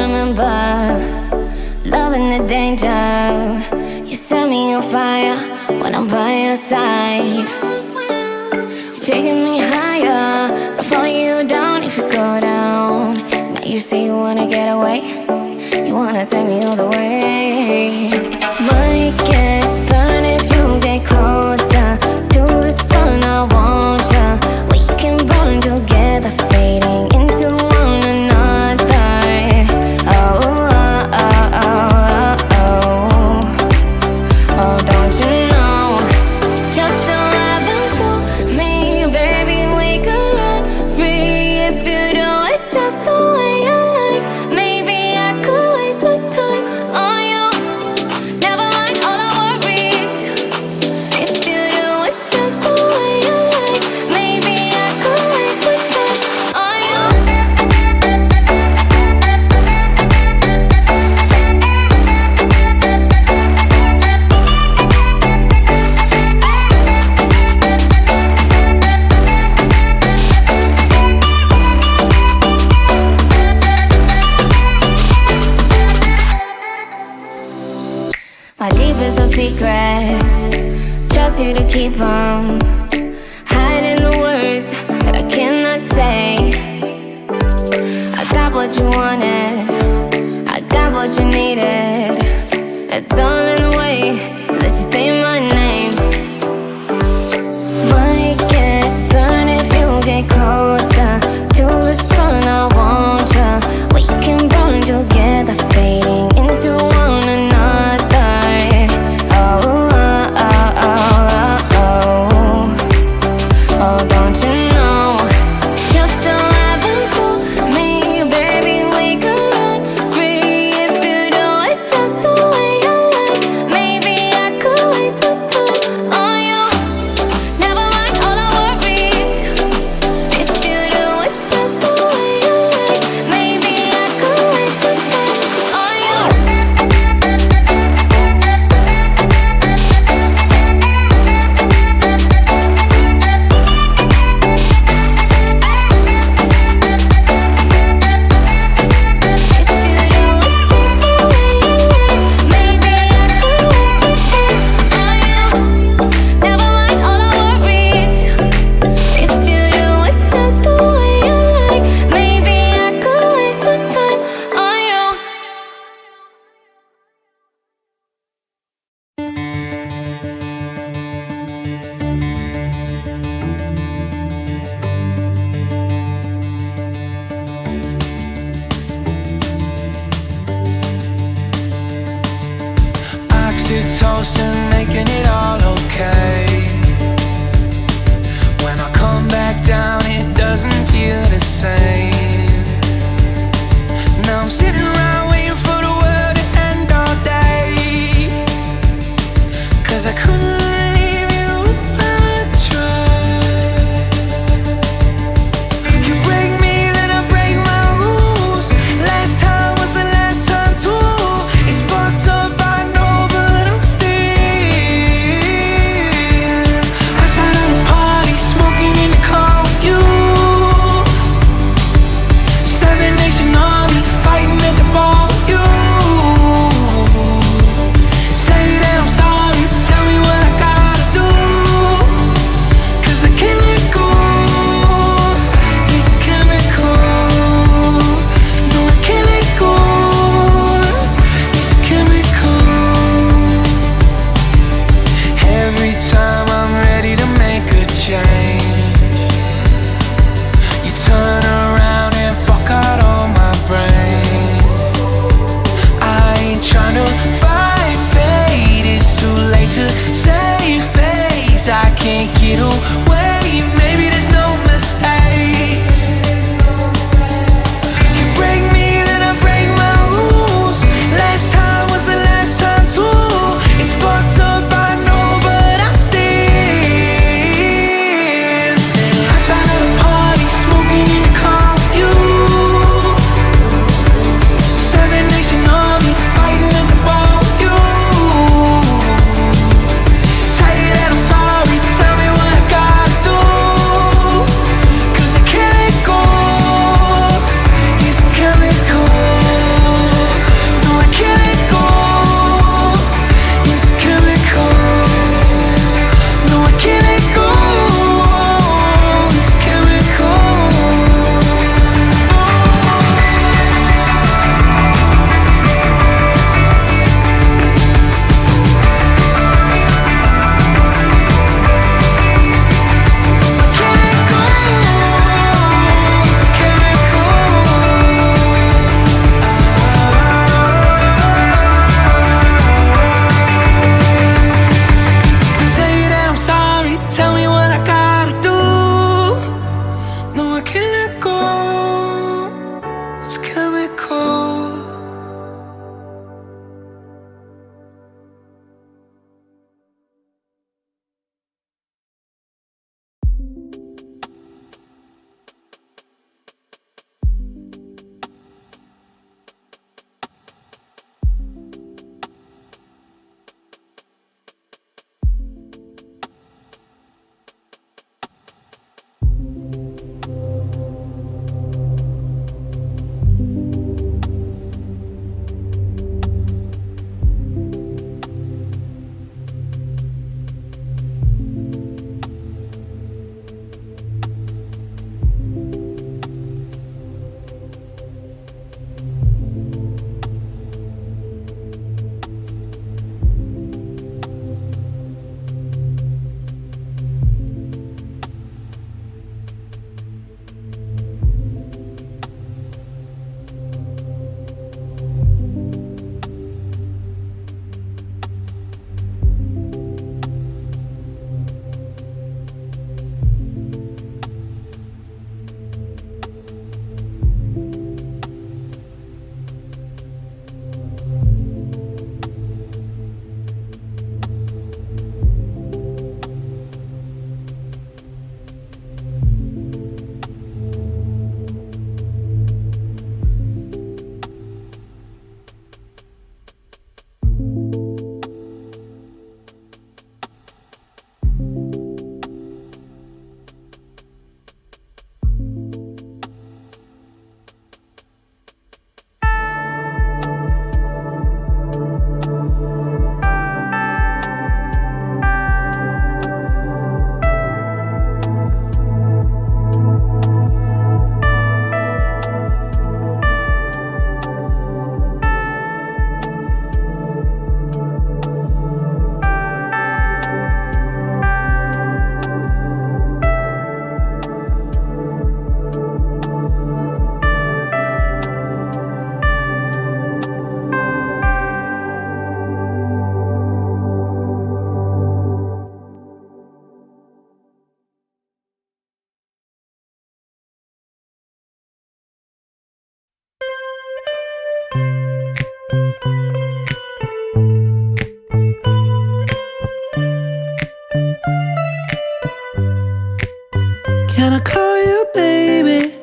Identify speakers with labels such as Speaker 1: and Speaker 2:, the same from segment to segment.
Speaker 1: remember loving the danger. You set me on fire when I'm by your side. You're taking me higher, but I'll follow you down if you go down. Now you say you wanna get away, you wanna take me all the way. Might get burned if you get closer to the sun. I want ya. We can burn together, fading into one another. Oh, oh, oh, oh, oh. Oh, don't you know you're still having to me, baby? We could run free if you do it just the way you like. Maybe I could waste my time on you. Never mind all our worries. If you do it just the way you like, maybe I could waste my time on you. My deepest of secrets, trust you to keep them, hiding the words that I cannot say. I got what you wanted, I got what you needed. It's all in the way that you say my name. Might get burned if you get closer to the sun. I want ya. We can burn together, fading into one another. Oh, oh, oh, oh, oh. Oh, don't you know you're still having to me, baby? We could run free if you do it just the way you like. Maybe I could waste my time on you. Never mind all our worries. If you do it just the way you like, maybe I could waste my time on you.
Speaker 2: Oxytocin, making it all okay. When I come back down, it doesn't feel the same. Now I'm sitting around waiting for the world to end all day. 'Cause I couldn't leave you if I tried. You break me, then I break my rules. Last time was the last time too. It's fucked up, I know, but I'm still outside of the party, smoking in the car with you. It's chemical.
Speaker 3: Can I call you baby?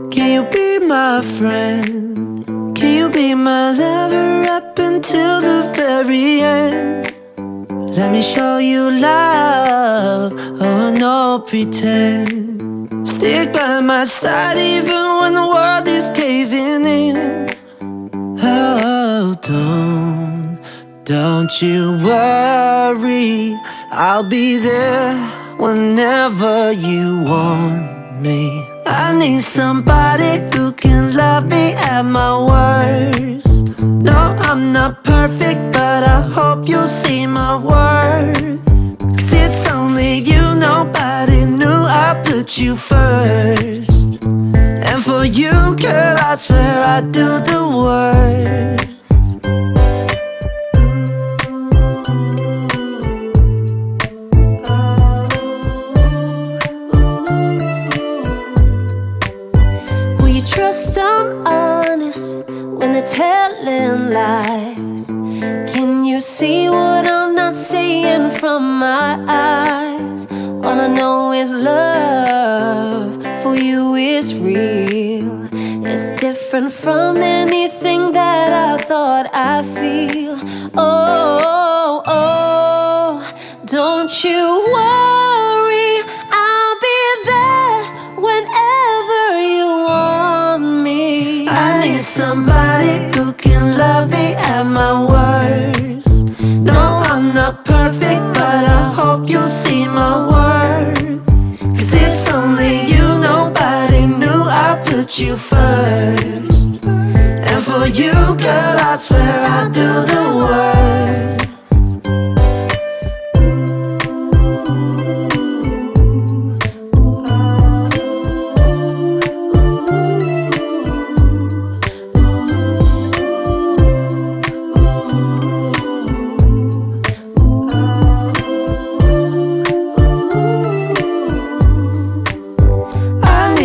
Speaker 3: Can you be my friend? Can you be my lover up until the very end? Let me show you love, oh no pretend. Stick by my side even when the world is caving in. Oh, don't you worry, I'll be there whenever you want me. I need somebody who can love me at my worst. No, I'm not perfect, but I hope you'll see my worth. 'Cause it's only you, nobody knew I put you first. And for you, girl, I swear I'd do the worst.
Speaker 1: Trust I'm honest when they're telling lies. Can you see what I'm not seeing from my eyes? All I know is love for you is real. It's different from anything that I thought I'd feel. Oh, oh, don't you worry, I'll be there whenever you want me.
Speaker 3: I need somebody who can love me at my worst. No, I'm not perfect, but I hope you'll see my worth. 'Cause it's only you, nobody knew I put you first. And for you, girl, I swear I'd do the worst.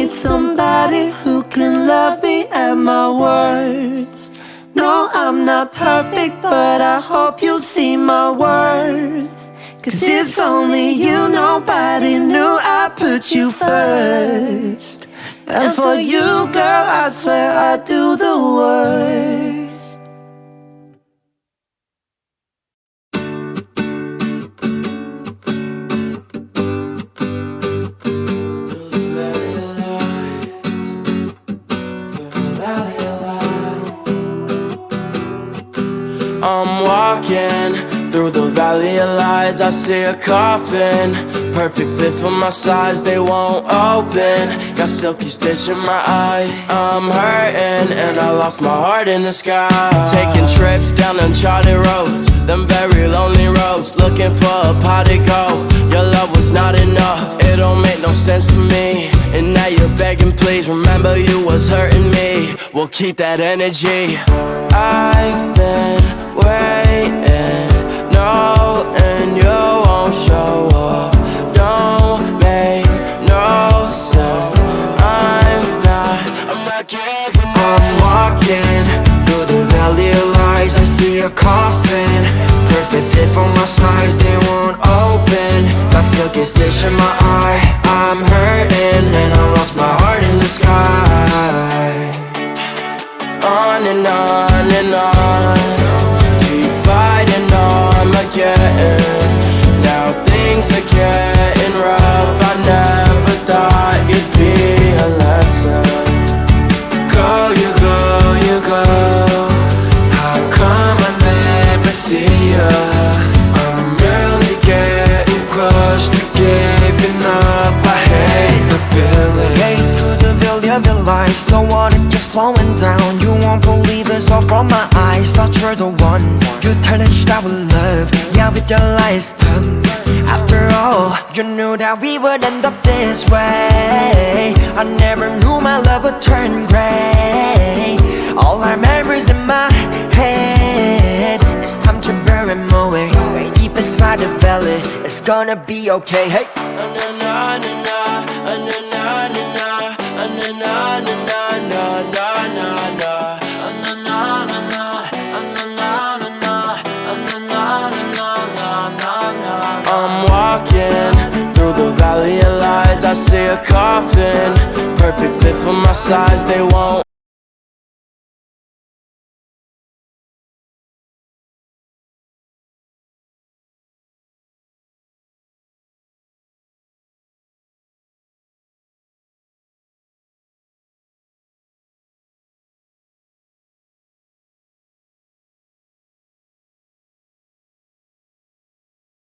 Speaker 3: Somebody who can love me at my worst. No, I'm not perfect, but I hope you'll see my worth. 'Cause it's only you, nobody knew I put you first. And for you, girl, I swear I do the worst.
Speaker 4: I'm walking through the valley of lies. I see a coffin, perfect fit for my size. They won't open, got silky stitch in my eye. I'm hurting and I lost my heart in the sky. Taking trips down uncharted roads, them very lonely roads, looking for a pot to go. Your love was not enough, it don't make no sense to me. And now you're begging, please remember you was hurting me. We'll keep that energy. I've been waiting, knowing you won't show up. Don't make no sense. I'm not giving up. I'm walking through the valley of lies. I see a coffin, perfect fit for my size. They won't open, got silky stitch in my eye. I'm hurting and I lost my heart in the sky. On and on and on, keep fighting on again. Now things are getting rough. I never thought you'd be a lesson. Go, you go, you go. How come I never see ya? I'm really getting close to giving up. I hate the feeling.
Speaker 5: Hey, through the valley of your lies, the water keeps flowing down. You won't believe it's all from my eyes. Thought you're the one, you tarnished our love. Yeah, with your lies done. After all, you knew that we would end up this way. I never knew my love would turn gray. All our memories in my head, it's time to bury them away. Way deep inside the valley, it's gonna be okay. Hey.
Speaker 4: I'm walking through the valley of lies. I see a coffin, perfect fit for my size. They won't